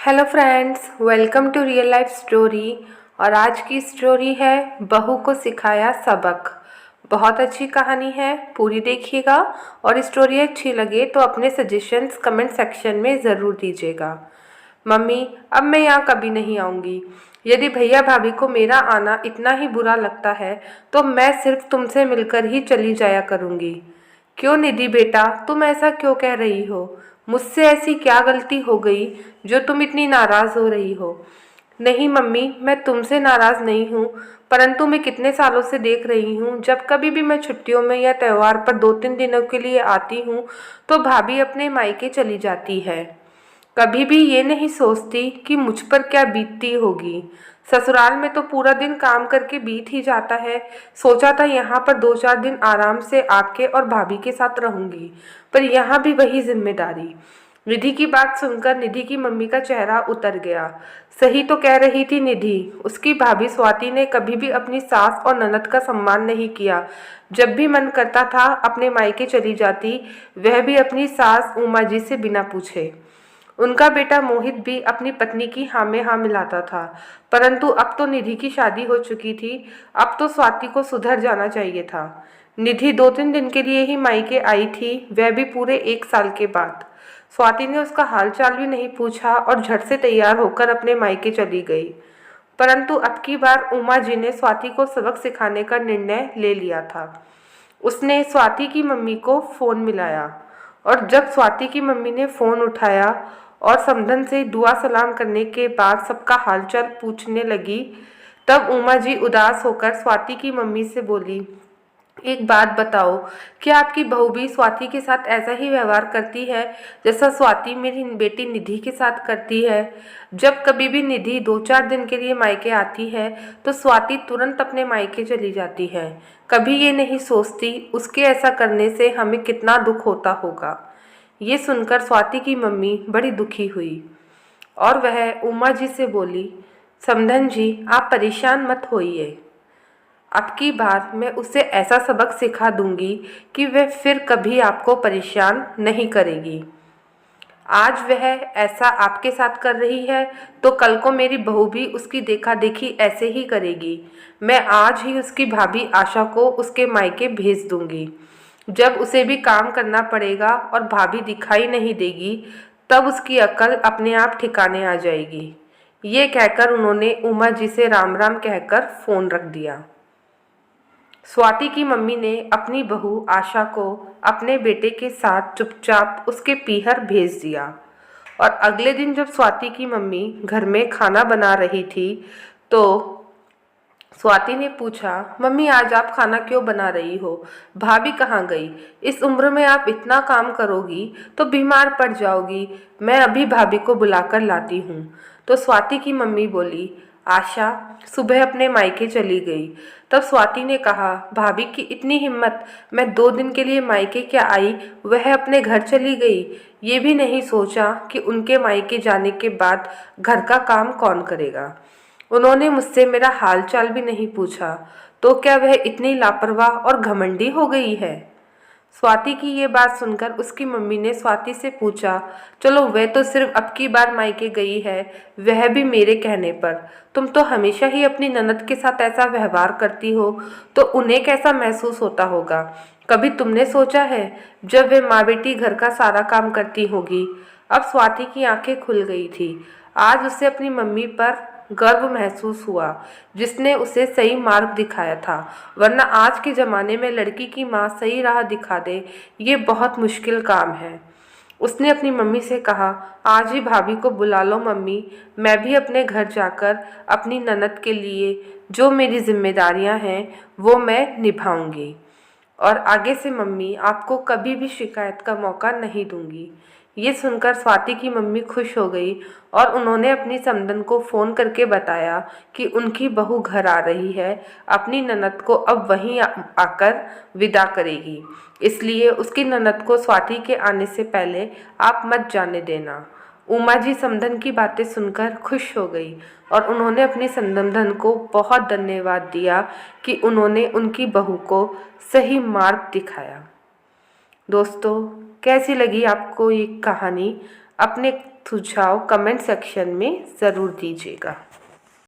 Hello friends, welcome to real life story. और आज की स्टोरी है बहू को सिखाया सबक। बहुत अच्छी कहानी है, पूरी देखिएगा। और स्टोरी अच्छी लगे तो अपने सजेशंस कमेंट सेक्शन में ज़रूर दीजिएगा। मम्मी, अब मैं यहाँ कभी नहीं आऊँगी। यदि भैया भाभी को मेरा आना इतना ही बुरा लगता है तो मैं सिर्फ तुमसे मिलकर ही चली जाया करूँगी। क्यों निधि बेटा, तुम ऐसा क्यों कह रही हो? मुझसे ऐसी क्या गलती हो गई जो तुम इतनी नाराज़ हो रही हो? नहीं मम्मी, मैं तुमसे नाराज़ नहीं हूँ, परंतु मैं कितने सालों से देख रही हूँ जब कभी भी मैं छुट्टियों में या त्यौहार पर 2-3 दिनों के लिए आती हूँ तो भाभी अपने मायके चली जाती है। कभी भी ये नहीं सोचती कि मुझ पर क्या बीतती होगी। ससुराल में तो पूरा दिन काम करके बीत ही जाता है। सोचा था यहाँ पर 2-4 दिन आराम से आपके और भाभी के साथ रहूंगी, पर यहाँ भी वही जिम्मेदारी। निधि की बात सुनकर निधि की मम्मी का चेहरा उतर गया। सही तो कह रही थी निधि। उसकी भाभी स्वाति ने कभी भी अपनी सास और ननद का सम्मान नहीं किया। जब भी मन करता था अपने मायके चली जाती, वह भी अपनी सास उमा जी से बिना पूछे। उनका बेटा मोहित भी अपनी पत्नी की हाँ में हाँ मिलाता था, परंतु अब तो निधि की शादी हो चुकी थी। अब तो स्वाति को सुधर जाना चाहिए था। निधि 2-3 दिन के लिए ही मायके आई थी, वह भी पूरे 1 साल के बाद। स्वाति ने उसका हालचाल भी नहीं पूछा और झट से तैयार होकर अपने मायके चली गई। परंतु अब की बार उमा जी ने स्वाति को सबक सिखाने का निर्णय ले लिया था। उसने स्वाति की मम्मी को फ़ोन मिलाया, और जब स्वाति की मम्मी ने फ़ोन उठाया और समधन से दुआ सलाम करने के बाद सबका हालचाल पूछने लगी, तब उमा जी उदास होकर स्वाति की मम्मी से बोली, एक बात बताओ, क्या आपकी बहू भी स्वाति के साथ ऐसा ही व्यवहार करती है जैसा स्वाति मेरी बेटी निधि के साथ करती है? जब कभी भी निधि 2-4 दिन के लिए मायके आती है तो स्वाति तुरंत अपने मायके चली जाती है। कभी ये नहीं सोचती उसके ऐसा करने से हमें कितना दुख होता होगा। ये सुनकर स्वाति की मम्मी बड़ी दुखी हुई और वह उमा जी से बोली, समधन जी, आप परेशान मत होइए। अब की बार मैं उसे ऐसा सबक सिखा दूंगी कि वह फिर कभी आपको परेशान नहीं करेगी। आज वह ऐसा आपके साथ कर रही है तो कल को मेरी बहू भी उसकी देखा देखी ऐसे ही करेगी। मैं आज ही उसकी भाभी आशा को उसके मायके भेज दूंगी। जब उसे भी काम करना पड़ेगा और भाभी दिखाई नहीं देगी, तब उसकी अकल अपने आप ठिकाने आ जाएगी। ये कहकर उन्होंने उमा जी से राम राम कहकर फ़ोन रख दिया। स्वाति की मम्मी ने अपनी बहू आशा को अपने बेटे के साथ चुपचाप उसके पीहर भेज दिया। और अगले दिन जब स्वाति की मम्मी घर में खाना बना रही थी तो स्वाति ने पूछा, मम्मी आज आप खाना क्यों बना रही हो? भाभी कहाँ गई? इस उम्र में आप इतना काम करोगी तो बीमार पड़ जाओगी। मैं अभी भाभी को बुलाकर लाती हूँ। तो स्वाति की मम्मी बोली, आशा सुबह अपने मायके चली गई। तब स्वाति ने कहा, भाभी की इतनी हिम्मत, मैं 2 दिन के लिए मायके क्या आई, वह अपने घर चली गई। ये भी नहीं सोचा कि उनके मायके जाने के बाद घर का काम कौन करेगा। उन्होंने मुझसे मेरा हालचाल भी नहीं पूछा, तो क्या वह इतनी लापरवाह और घमंडी हो गई है? स्वाति की ये बात सुनकर उसकी मम्मी ने स्वाति से पूछा, चलो वह तो सिर्फ अब की बार मायके गई है, वह भी मेरे कहने पर। तुम तो हमेशा ही अपनी ननद के साथ ऐसा व्यवहार करती हो, तो उन्हें कैसा महसूस होता होगा? कभी तुमने सोचा है जब वे माँ बेटी घर का सारा काम करती होगी? अब स्वाति की आंखें खुल गई थी। आज उसे अपनी मम्मी पर गर्व महसूस हुआ जिसने उसे सही मार्ग दिखाया था, वरना आज के ज़माने में लड़की की माँ सही राह दिखा दे ये बहुत मुश्किल काम है। उसने अपनी मम्मी से कहा, आज ही भाभी को बुला लो मम्मी, मैं भी अपने घर जाकर अपनी ननद के लिए जो मेरी जिम्मेदारियां हैं वो मैं निभाऊंगी, और आगे से मम्मी आपको कभी भी शिकायत का मौका नहीं दूंगी। ये सुनकर स्वाति की मम्मी खुश हो गई और उन्होंने अपनी समधन को फ़ोन करके बताया कि उनकी बहू घर आ रही है, अपनी ननद को अब वहीं आकर विदा करेगी, इसलिए उसकी ननद को स्वाति के आने से पहले आप मत जाने देना। उमा जी समधन की बातें सुनकर खुश हो गई और उन्होंने अपनी समधन को बहुत धन्यवाद दिया कि उन्होंने उनकी बहू को सही मार्ग दिखाया। दोस्तों, कैसी लगी आपको ये कहानी? अपने सुझाव कमेंट सेक्शन में ज़रूर दीजिएगा।